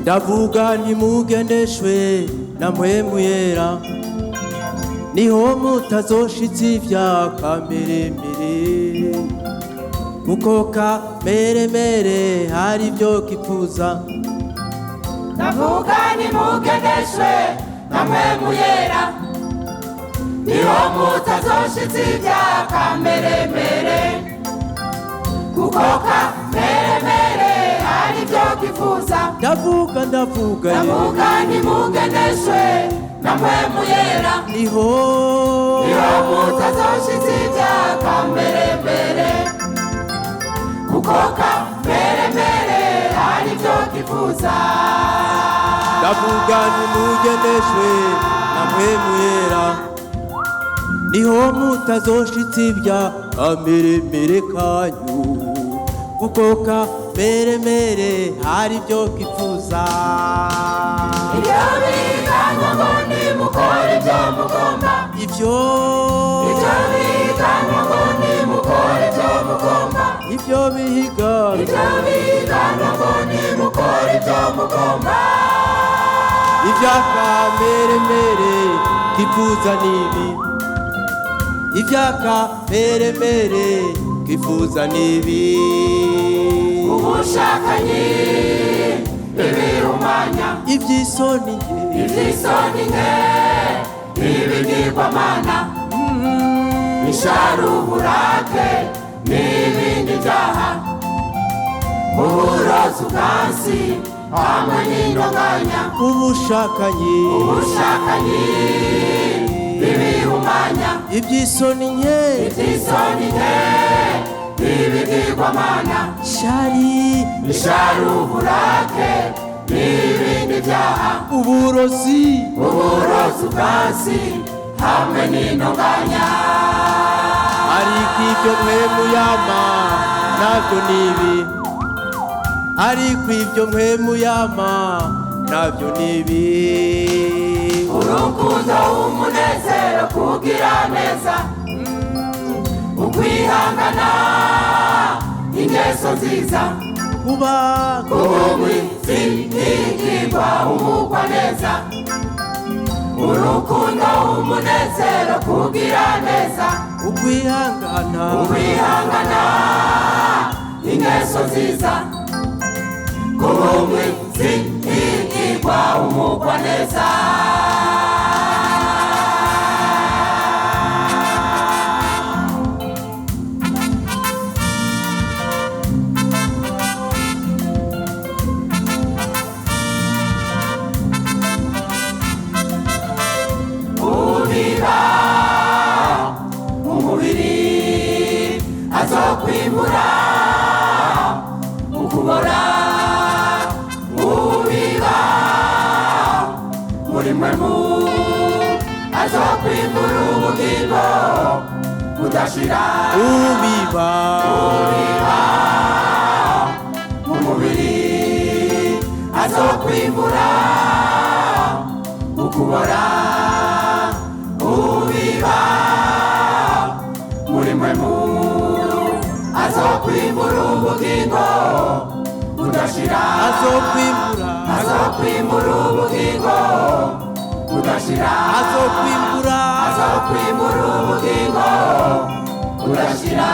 ndavuga ntimugendeshwe na mpwemu yera niho mutazoshitsa ivyaka miremire kuko kameremere hari ivyo kifuza. ndavuga ntimugendeshwe na mpwemu yera niho mutazoshitsa ivyaka miremire kuko kameremere hari ivyo kifuza. ndavuga ndavuga ntimugendeshwe na mpwemu yera niho mutazoshitsa ivyaka miremire kuko kameremere hari ivyo kifuza. ndavuga ntimugendeshwe na mpwemu yera niho mutazoshitsa ivyaka miremire kanyu kuko kameremere hari ivyo kifuza. Ivyo bigana ngo nimukore ivyo mugomba ivyo bigana ngo nimukore ivyo mugomba ivyo bigana ngo nimukore ivyo mugomba. ivyakameremere kifuza nibi ivyakameremere kifuza nibi ubushakanyi ibihumanya ivy'isoni nke ibigirwamana isharuburake n'ibindi vyaha uburozi ubwansi hamwe n'intonganya ubushakanyi ibihumanya ivy'isoni nke n'ibigirwamana isharuburake n'ibindi vyaha uburozi ubwansi hamwe n'intonganya. ariko ivyo mpwemu yama navyo nibi ariko ivyo mpwemu yama navyo nibi urukundo umunezero kugira neza ukwihangana ingeso nziza kuba umwizigirwa umugwa neza urukundo umunezero kugira neza ukwihangana ingeso nziza kuba umwizigirwa umugwa neza. Azokwimura ukubora ubiba muri mwemu azokwimura ubugingo budashira ubiba mu mubiri azokwimura ukubora ubiba muri mwemu azokwimura ubugingo budashira azokwimura ubugingo budashira azokwimura ubugingo budashira.